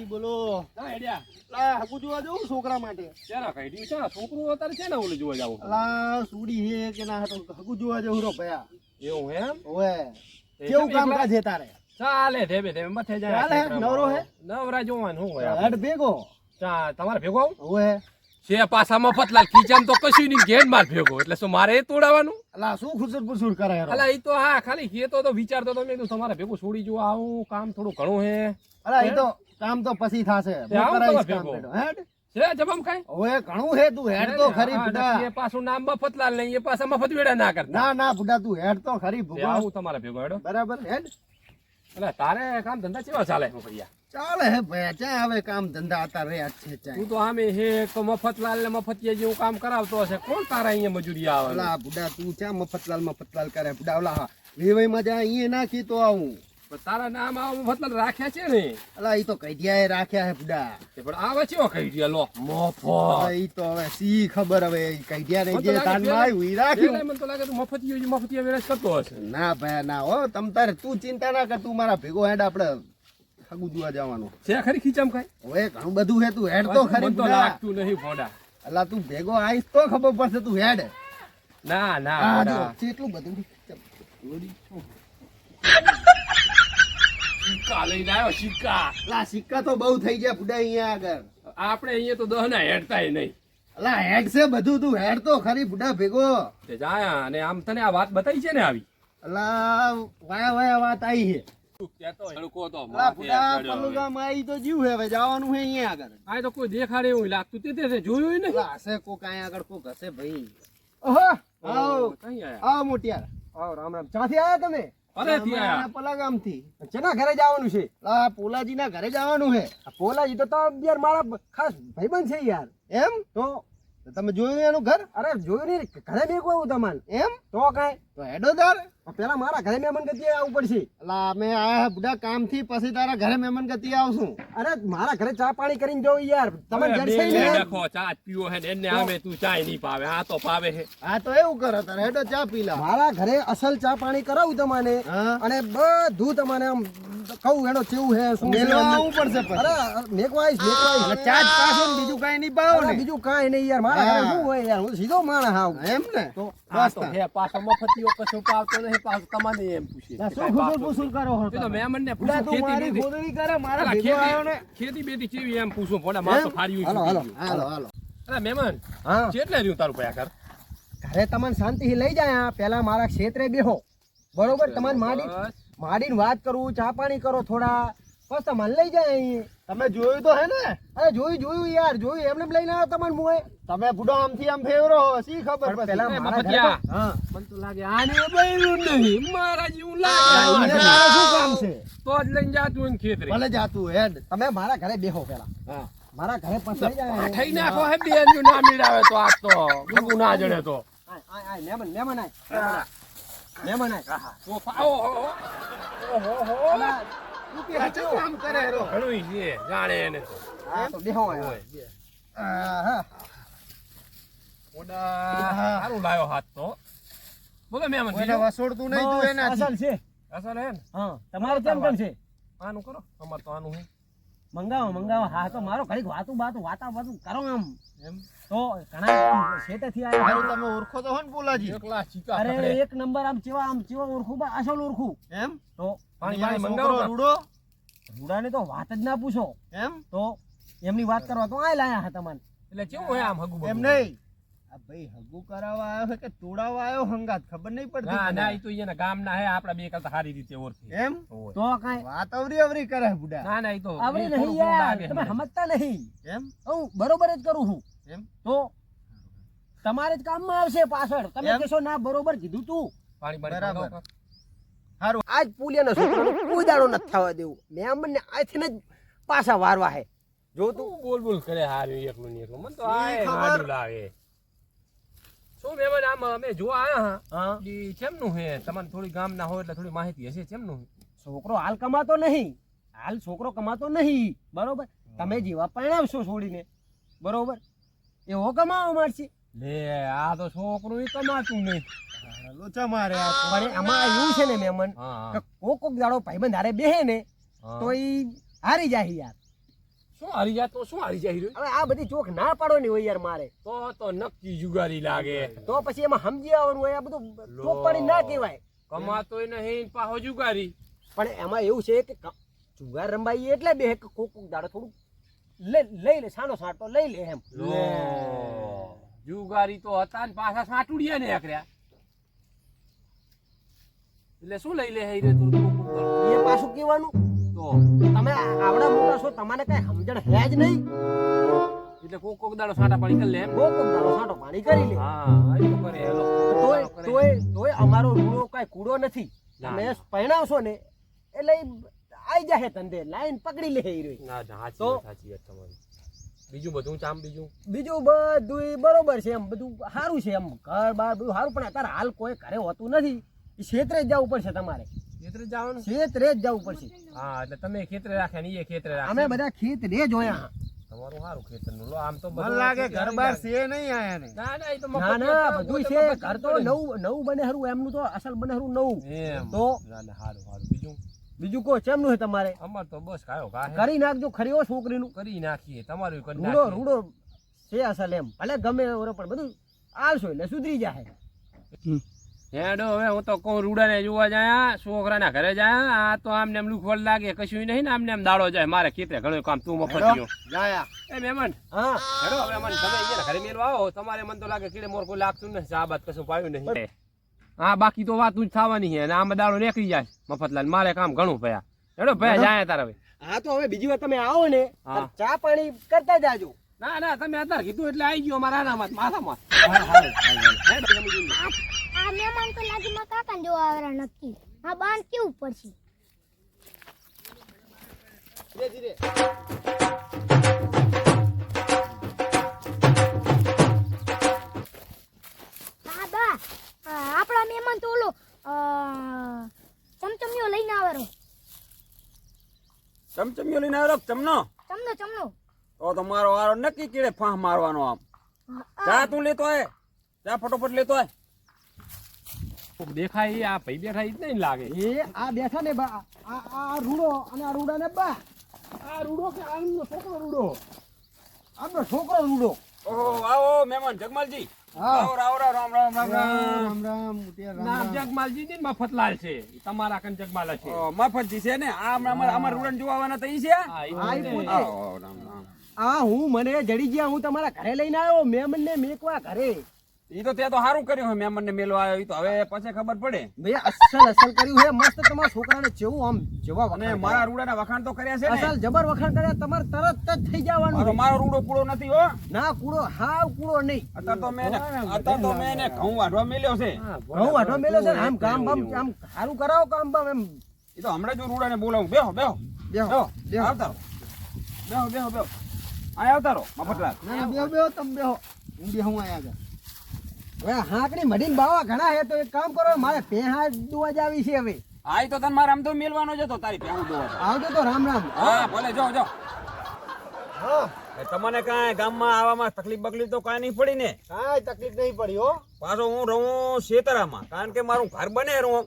બોલો હકુ જોવા જવું છોકરા માટે છોકરું અત્યારે છે ને ઓલું જોવા જવું સુડી હે કે ના હકુ જોવા જવું રો ભયા એવું એમ ઓએ કેવું કામકાજ છે તારે ચાલે ધેબે ધેબે મથે જાય ચાલે નવરો હે નવરા જોવાનું શું હોય હેડ ભેગો તમારે ભેગો આવું ઓએ છે પાછામાં ફતલાલ ખીચામ તો કશું નહીં ઘેર માર ભેગો એટલે શું મારે એ તોડાવાનું અલા શું ખુસર પુસુર કરે યાર અલા એ તો હા ખાલી કેતો તો વિચારતો તો મેં કીધું તમારે ભેગું છોડી જો આવું કામ થોડું ઘણું હે અલા એ તો કામ તો પછી થાશે હું કરાઈશ કામ બેટો હેડ છે જબમ ખાય ઓએ ઘણું હે તું હેડ તો ખરી બુડા એ પાછું નામ મફતલાલ નહીં એ પાછા મફત વેડા ના કરતા ના બુડા તું હેડ તો ખરી ભૂગા આવું તમારે ભેગો હેડો બરાબર હેડ એટલે તારે કામ ધંધા કેવા ચાલે ભૈયા ચાલે હે ભયા ચા હવે કામ ધંધા આતા રહ્યા છે ચા તું તો આમે હે તો મફતલાલ ને મફતિયા જેવું કામ કરાવતો હશે કોણ તારા અહીંયા મજૂરી આવે ઓલા બુડા તું ચા મફતલાલ કરે બુડા ઓલા વેવાઈ માં જા અહીંયા નાખી તો આવું તારા નામ આવા મફતલાલ રાખ્યા છે ને અલા ઈ તો કઈડિયા રાખ્યા હે બુડા પણ આવે છે કઈડિયા લો મફત ઈ તો હવે સી ખબર હવે કઈડિયા ને જે તાન માં આવ્યું ઈ રાખ્યું મને તો લાગે તું મફતિયા વેરસ કરતો હશે ના ભયા ના હો તમ તારે તું ચિંતા ના કર તું મારા ભેગો હેડ આપણે હગુ જોવા જવાનું છે ખરી ખીચામ ખાય હવે ઘણું બધું હે તું હેડ તો ખરી તો લાગતું નહીં ફોડા અલા તું ભેગો આઈસ તો ખબર પડશે તું હેડ ના ફોડા કેટલું બધું સિક્કા લઈને આવ્યો સિક્કા અલા સિક્કા તો બહુ થઈ ગયા બુડા અહીંયા આગળ આપણે અહીંયા તો દહના હેડતાય નહીં અલા હેડ છે બધું તું હેડ તો ખરી બુડા ભેગો તે જાયા અને આમ તને આ વાત બતાવી છે ને આવી અલા વાયા વાત આવી છે કેતો હડકો તો અલા બુડા પલુગામાં આવી તો જીવ હે હવે જવાનું હે અહીંયા આગળ આ તો કોઈ દેખાડે એવું લાગતું તે જોયું ને અલા હશે કોક અહીંયા આગળ કોક હશે ભાઈ ઓહો આવો કઈ આયા આવો મોટિયાર આવો રામ રામ ચાથી આયા તમે અરે થી આયા પલાગામ થી ચેના ઘરે જવાનું છે આ પોલાજી ના ઘરે જવાનું હે પોલાજી તો યાર મારા ખાસ ભાઈબંધ છે યાર એમ તો તમે જોયું એનું ઘર અરે જોયું નહીં ઘરે મેં આવું તમારે એમ તો કાંઈ તો હેડો તાર પેલા મારા ઘરે મહેમાન ગતિ આવવું પડશે અલા અમે આયા બુડા કામ થી પછી તારા ઘરે મહેમાન ગતિ આવશું અરે મારા ઘરે ચા પાણી કરીને જવું યાર તમે જરશે ને દેખો ચા પીવો હે ને એને આમે તું ચા નહીં પાવે આ તો પાવે હે હા તો એવું કરો તારે હેડો ચા પી લા મારા ઘરે અસલ ચા પાણી કરાવું તમને અને બધું તમને આમ કહું હેડો કેવું હે શું મેલવા આવવું પડશે પછી અરે મેકવાઈસ ચા જ પાછો ને બીજું કાઈ નહીં પાવો ને બીજું કાંઈ નહીં યાર મારા ઘરે શું હોય યાર હું સીધો માણસ આવું એમ ને તો આ તો હે પાછો મફતિયો કશું પાવતો નહીં પાછો તમને એમ પૂછે શું ખુશું પૂછું કરો હો તો મહેમાન ને બુડા તું મારી ગોદડી કરે મારા ભેગો આવ્યો ને ખેતી બેતી ચેવી એમ પૂછું ફોડા માર તો ફાડ્યું હાલો અરે મહેમાન હા કેટલે રહ્યું તારું પયા કર ઘરે તમને શાંતિથી લઈ જાય પેલા મારા ક્ષેત્રે બેહો બરોબર તમારે માડીને વાત કરું ચા પાણી કરો થોડા બસ તમને લઈ જાય અહીં તમે જોયું તો હે ને અરે જોયું યાર જોયું એમને લઈને આવ્યો તમને મુએ તમે બુડો આમથી આમ ફેવરો સી ખબર પણ પેલા પછી મારા ઘરે તો- હા મને તો લાગે આને બૈરું નહીં મારા જેવું લાગે આ શું કામ છે તો જ લઈને જાતું હોય ને ખેતરે ભલે જાતું હેડ તમે મારા ઘરે બેહો પેલા હા મારા ઘરે પણ લઈ જાય થઈ નાખો હે બેન જો ના મેળાવે તો આ તો ભગું ના જડે તો મહેમાન અલા, તું કે હાચું કામ કરે રો ઘણું છે જાણે એને તો હા તો બેહો હા ઓડા સારું લાયો હાથ તો બોલો મેમન કોઈને વસોડતું નહીં તું એનાથી અસલ છે અસલ હે ને હા તમારે કેમ કેમ છે આનું કરો અમાર તો આનું હે મંગાવો હા તો મારો ઘડીક વાતું કરો આમ એમ તો ઘણા શેટેથી આવ્યા હારું તમે ઓળખો તો હો ને પોલાજી એકલા ચીકા અરે પકડે. એક નંબર આમ ચેવા ઓળખું બા અસલ ઓળખું એમ તો પાણી અહીંયા પાણી છોકરો મંગાવો રૂડો રૂડાને તો વાત જ ના પૂછો એમ તો એમની વાત કરવા તો આ લાયા હતા તમને એટલે કેવું હોય આમ હગું એમ નહીં આ ભાઈ હગુ કરાવવા આવ્યો છે કે તોડાવવા આવ્યો હંગાત ખબર નહીં પડતી ના તને. ના ઈ તો એના ગામના હે આપડા બે કરતા સારી રીતે ઓળખે એમ હોય. તો કાંઈ વાત અવરી અવરી કરે બુડા ના ના ઈ તો આવડે એ નહીં થોડું યાર લાગે તમે મને. સમજતા નહીં એમ હું બરોબર જ કરું છું એમ તો તમારે જ કામમાં આવશે પાછળ તમે એમ? કહેશો ના બરોબર કીધું તું પાણી બરાબર. મંગાવો. આજ પુલિયાનો છોકરાનો કોઈ દાડો નથી થવા દેવું મેં અમને આથી જ પાછા વારવા હે જો તું તું બોલ બોલ કરે હાર્યું એકલું ને એકલું મને તો ઈ આય ખબર. માડું લાગે શું મહેમાન આમ અમે જોવા આયા હા હા ઈ ચેમનું હે તમને થોડી ગામના હોય એટલે થોડી માહિતી હશે ચેમનું છોકરો હાલ કમાતો નહીં હાલ છોકરો કમાતો નહીં બરોબર તમે જેવા પરણાવશો છોડીને બરોબર એવો કમાવા મળશે લે આ તો છોકરું ઈ કમાતું નહીં લોચા મારે આ તો. પણ આમાં એવું છે ને મેમન હા કે કોક દાડો ભાઈબંધ હારે બેહે ને હા. તો ઈ હારી જાય યાર. શું હારી જાય તો શું હારી જાય હવે આ બધી ચોક ના પાડવાની હોય યાર મારે. તો નક્કી જુગારી લાગે તો પછી એમાં સમજી આવવાનું હોય. આ બધું ચોક પાડી ના કહેવાય. કમાતોય નહીં પાહો જુગારી. પણ એમાં એવું છે કે જુગાર રંબાઈ એટલે બે કે કોક દાડો થોડું લઈ લે સાનો સાટો લઈ લે એમ. લો જુગારી તો હતા ને પાછા સાટુડિયા ને એકર્યા. એટલે શું લઈ લે હે રે તું એ પાછું કહેવાનું તો તમે આવડા મોટા છો તમારે કઈ સમજણ હે જ નહીં. એટલે કોક દાડો સાટા પાડી કરી લે એમ. કોક દાડો સાટો પાણી કરી લે. હા એ તો કરે એ લોકો. તોય અમારો રૂડો કઈ કૂડો નથી. ના, તમે ના. પરણાવશો ને એટલે આઈ જાહે ધંધે લાઈન પકડી લે ઈ રહ્યો. ના ના તો? સાચી વાત તમારી. બીજું બધું ચામ બીજું બીજું બધું બરોબર છે એમ બધું સારું છે એમ ઘર બાર બધું સારું પણ અત્યારે હાલ કોઈ ઘરે હોતું નથી. ઈ ક્ષેત્રે જ જવું પડશે તમારે. ખેતરે જવાનું. ક્ષેત્રે જ જવું પડશે. હા એટલે તમે ખેતરે રાખે ને એ ખેતરે રાખે. અમે બધા ખેતરે જ હોયા. તમારું સારું ખેતરનું લો આમ તો મને લાગે ઘર બાર છે નહીં આયા ને. ના ના એ તો ના ના બધું છે ઘર તો નવું બને હરું એમનું તો અસલ બને હરું નવું. એમ તો? ના ના સારું સારું બીજું કોઈ ચેમનું છે તમારે અમાર તો બસ કાયો ઘા હે. કરી નાખજો ખરી હો છોકરીનું. કરી નાખીએ તમારું કરી રૂડો નાખીએ. રૂડો છે અસલ એમ ભલે ગમે એવો પણ બધું આલશો એટલે સુધરી જાય. હેડો હવે હું તો કહું રૂડાને જોવા જાય છોકરાના ઘરે જાય આ તો આમને એમ લુખવડ લાગે કશું નહીં ને આમને એમ દાડો જાય મારે ખેતરે ઘણું કામ તું મફત ગયો. જાયા એ મહેમાન હા હેડો હવે મને તમે અહીંયા ઘરે મેલવા આવો તમારે મને તો લાગે કીડે મોર કોઈ લાગતું નથી આ બાત કશું પાયું નહીં. હા બાકી તો વાત જ થવાની છે અને આમાં દાડો નીકળી જાય મફતલાલ મારે કામ ઘણું ભયા. હેડો ભયા જાય તાર હવે. હા તો હવે બીજી વાર તમે આવો ને હા. તો ચા પાણી કરતા જાજો. ના ના તમે અત્યારે કીધું એટલે આવી ગયો મારા આનામાં માથામાં. હેડો તમે જોઈ લો. આ મહેમાન તો લાગે માં કાકા જોવા આવરા નક્કી. આ બાંધ કેવું પડશે. ધીરે ધીરે. હા બા આપણા મહેમાન તો ઓલો ચમચમિયો લઈને આવરો. ચમચમીઓ લઈને આવ્યો ચમનો ચમનો તો તમારો વારો નક્કી કીડે ફાંહ મારવાનો આમ જા તું લેતો આય જા ફટોફટ લેતો આય કોક દેખાય આ ભાઈ બેઠા ઈ જ નહીં લાગે. એ આ બેઠા ને બા આ રૂડો અને આ રૂડા ને બા આ રૂડો કે આમનો છોકરો રૂડો. આપણો છોકરો રૂડો. ઓહો આવો મહેમાન જગમાલજી હા. આવો રાવ રાવ રામ રામ રામ રામ રામ રામ મુટિયા રામ નામ રામ. જગમાલજી ને મફતલાલ છે ઈ તમારા કન જગમાલ છે. ઓ, મફતજી છે ને આ અમાર રૂડન જોવા આવવાના તો ઈ છે હા, ઈ આ ઈ છે. પોતે. આવો, આવો, રામ રામ આ હું મને જડી ગયા હું તમારા ઘરે લઈને આવ્યો મેમન ને મેકવા ઘરે. ઈ તો ત્યાં તો સારું કર્યું હે મહેમાન ને મેલો આવ્યો ઈ તો હવે પછી ખબર પડે ભાઈ અસલ કર્યું હે મસ્ત તમારા છોકરાને જેવું આમ જેવા અને વખાણ મારા કર્યા. રૂડાના વખાણ તો કર્યા છે ને અસલ જબર વખાણ કર્યા તમારે તરત જ થઈ જવાનું મારો છે. મારો રૂડો કૂડો નથી હો ના કૂડો હાવ કૂડો નહીં. અત્યારે તો મેં એને ઘઉં વાઢવા મેલ્યો છે હા, ઘઉં વાઢવા મેલ્યો છે ને આમ કામ બામ આમ સારું કરાવો કામ બામ એમ. ઈ તો હમણાં જ હું રૂડાને બોલાવું બેહો બેહો બેહો, બેહો બેહો. આવતારો બેહો આ આવતારો મફતલાલ ના ના બેહો બેહો તમે બેહો. હું બેહું આયા આગળ. હવે હાંકડી મઢીને બાવા ઘણા હે તો એક કામ કરો મારે પેહા દુવા જ આવી છે હવે. આ ઈ તો તને મારે આમ તો મેલવાનો જ હતો તારી ભેહું દોવા આવજો તો રામ રામ. હા ભલે જાઓ જાઓ હા તમને કાંઈ ગામમાં આવવામાં તકલીફ બકલીફ તો કાંઈ નહીં પડી ને કાંઈ તકલીફ નહીં પડી હો. પાછો હું રહું શેતરામાં કારણ કે મારું ઘર બને રહું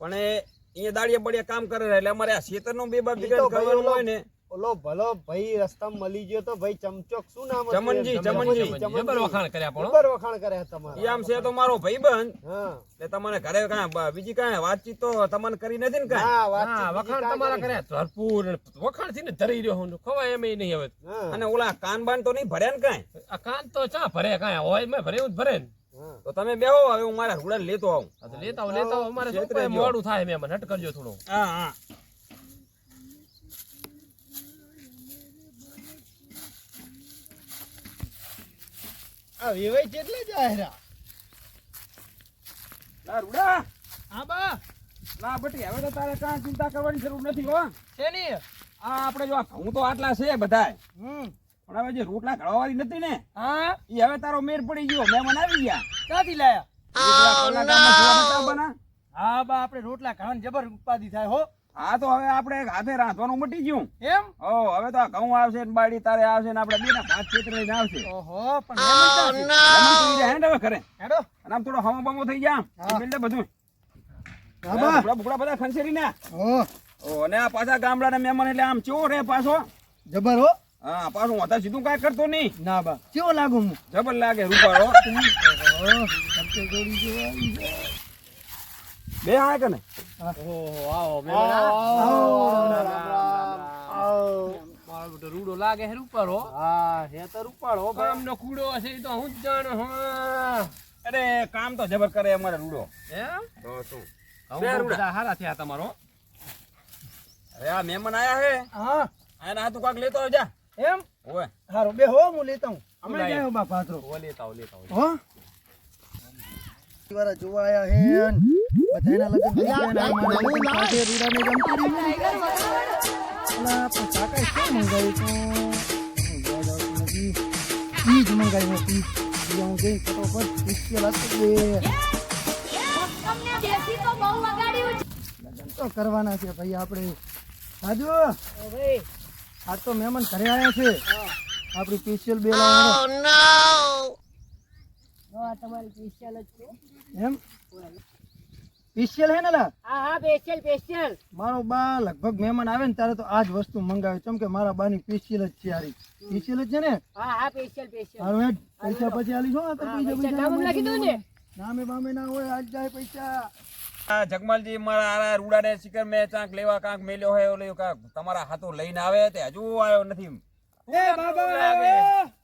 પણ એ અહીંયા દાડિયા બડિયા કામ કરે એટલે અમારે આ શેતરનું બે બાપ ઈ તો ભાઈ કરવાનું હોય ને ઓલો ભલો ભાઈ રસ્તામાં મળી ગયો તો ભાઈ ચમચોક શું નામ હતું? ચમનજી, ચમનજી. જબર વખાણ કર્યા પણ હો. જબર વખાણ કર્યા ઈ તમારા. આમ છે તો મારો ભાઈબંધ હા એટલે તમને ઘરે કાંઈ બીજી કાંઈ વાતચીત તો તમને કરી નથી ને કાંઈ હા વાત હા, વખાણ તમારા કર્યા ભરપૂર વખાણ થી ને ધરી રહ્યો હું ખવાય એમ નહીં હવે. અને ઓલા કાન બાન તો નહીં ભર્યા ને કાંઈ આ કાન તો ચા ભરે કાંઈ હોય મેં ભરે એવું જ ભરે ને. તો તમે બેહો હવે હું મારા રૂડા લેતો આવું આ તો લેતા આવો અમારે શું ક્ષેત્રે કોઈ જો. મોડું થાય મેં મને હટ કરજો થોડું. હા હા આ વેવાઈ કેટલે જાય રા? લા રૂડા હા બા લા બટી હવે તો તારે કાંઈ ચિંતા કરવાની જરૂર નથી હો છે ને આ આપણે જો આ ઘઉં તો આટલા છે બધાય પણ હવે જે રોટલા ઘડવાવાળી નથી ને હા ઈ હવે તારો મેર પડી ગયો મહેમાન આવી ગયા ક્યાંથી લાયા? એ પેલા કોલા ગામમાં જોવા નતા બના? હા બા આપણે રોટલા ખાવાની જબર ઉપાધિ થાય હો. હા તો હવે આપણે હાથે રાંધવાનું મટી ગયું એમ ઓ હવે તો આ ઘઉં આવશે ને બાડી તારે આવશે ને આપણે બેના ભાત ખેતર લઈને આવશે ઓહો પણ મહેમાન ક્યાં છે? મહેમાન તો ઈ રહ્યા ને હવે ઘરે હેડો અને આમ થોડો હમો બમો થઈ જા હા. મિલ દે બધું બાબા ભૂખડા ભૂખડા બધા ખંસેરી ના ઓ ઓ અને આ પાછા ગામડાના મહેમાન એટલે આમ ચેવો રે પાછો જબર હો હા પાછું વધારે સીધું કાંઈ કરતો નહીં ના બા કેવો લાગુ હું જબર લાગે રૂપાળો ઓહો ખર્ચો જોડી જેવા બે હા કે ને ઓહો આવો મહેમાન મારો બેટો રૂડો લાગે હે ઉપર હો હા હે તો રૂપાળો કામનો કૂડો હશે ઈ તો હું જ જાણું હા અરે કામ તો જબર કરે અમારે રૂડો એમ તો શું ઘઉં બહુ બધા હારા થયા તમારો અરે આ મહેમાન આયા હે હા આના હાથું કાંક લેતો આવજા એમ ઓય હારો બે હો હું લેતા હું હમણાં લાય. જાય બા પાત્રો ઓ લેતા આવો હો વાળા જોવા આયા હે બધાના લગન થઈ ગયા ને આ મારા લગન સાથે રૂડાને જમતી રહી ને અલા પણ કાકાએ શું મંગાવ્યું તો ચીજ મંગાવ્યું ચીજ હું જઈ ફટોફટ સ્પેશિયલ હતું બે તમને દેશી તો બહુ વગાડ્યું છે. લગન તો કરવાના છે ભાઈ આપણે રાજુ આજ તો મહેમાન ઘરે આવ્યા છે આપણી સ્પેશિયલ બે લાવવાનો તમારી સ્પેશિયલ જ છે એમ સ્પેશિયલ હે ને લા હા હા સ્પેશિયલ સ્પેશિયલ મારો બા લગભગ મહેમાન આવે ને ત્યારે તો આ જ વસ્તુ મંગાવે ચમ કે મારા બાની સ્પેશિયલ જ છે આરી સ્પેશિયલ જ છે ને હા હા સ્પેશિયલ સ્પેશિયલ હારું હેડ પૈસા પછી આલી છો તો પૈસા નામ લખી દો ને નામે બામે ના હોય આજ જાય પૈસા આ જગમાલજી મારા આ રૂડાને શિખર મેં ચાંક લેવા કાંક મેલ્યો હોય ઓલે કાંક તમારા હાથો લઈને આવે તે હજુ આવ્યો નથી એ બાબા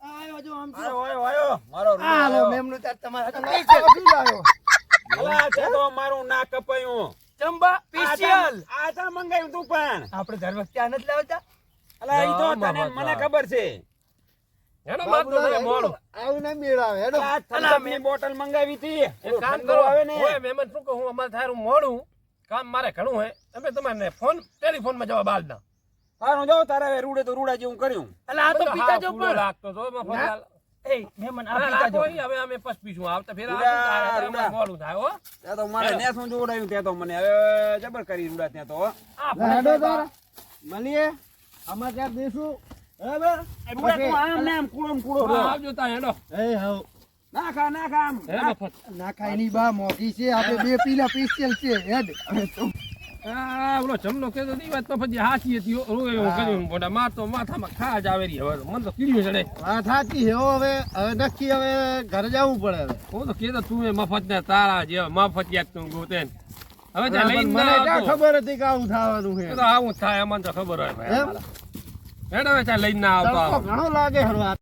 આયો જો આમ આયો મારો રૂડો હાલો આવ્યો. મેમનું તાર તમારા હાથે લઈ જાઓ શું લાવ્યો અલા, તે તો મારું ના કપાયું ચંબા સ્પેશિયલ આ તા મંગાવ્યું તું પણ આપણે દર વખતે આ નથી લાવતા અલા ઈ તો તને મને ખબર છે હેડો માર તો મને મોડું આવું ના મેળાવે હેડો આ થમ્સઅપની બોટલ મંગાવી હતી એક કામ કરો હવે ને ઓય મહેમાન શું કહું હું અમારે થારું મોડું કામ મારે ઘણું હે તમે તમારે ફોન ટેલિફોનમાં જવાબ આલ દો હારું જો તારે હવે રૂડે તો રૂડા જેવું કર્યું અલા આ તો પીતા જો પણ લાગતો તો મફતલાલ એ મહેમાન આ ના પીતા જો લાગો ઈ હવે અમે પસ્પીશું આવતા ફેર રૂડા, આવતા રૂડા. મોડું થાય હો ત્યાં તો મારે નેસું જોડાયું ત્યાં તો મને હવે જબર કરી રૂડા ત્યાં તો હો. હેડો તાર મળીએ આમાં ત્યાં દેશું બરાબર રૂડા તું આમ ને આમ કૂળો ને કૂળો રહો. આવજો તા હેડો એ હાવ ના ખા આમ. હે મફત ના ખાયની બા મોગી છે આપણે બે પીલા સ્પેશિયલ છે હેડ આ ઓલો જમનો કેતો દી વાત તો પછી હાચી હતી રોય એવું કર્યું મોટા માર તો માથામાં ખા જ આવે રહી હવે મન તો કીડ્યું ચડે વાત સાચી છે હો હવે નક્કી હવે ઘરે જવું પડે હવે હું તો કેતો તું એ મફત ને તારા જેવા મફત યાદ તું ગોતે હવે ત્યાં લઈને મને ના ક્યાં આવતો. ખબર હતી કે આવું થવાનું છે એ તો આવું જ થાય અમને તો ખબર હોય ભાઈ એમ? અમારા. હેડો હવે ત્યાં લઈને ના આવતો તડકો આવો. ઘણો લાગે હરવા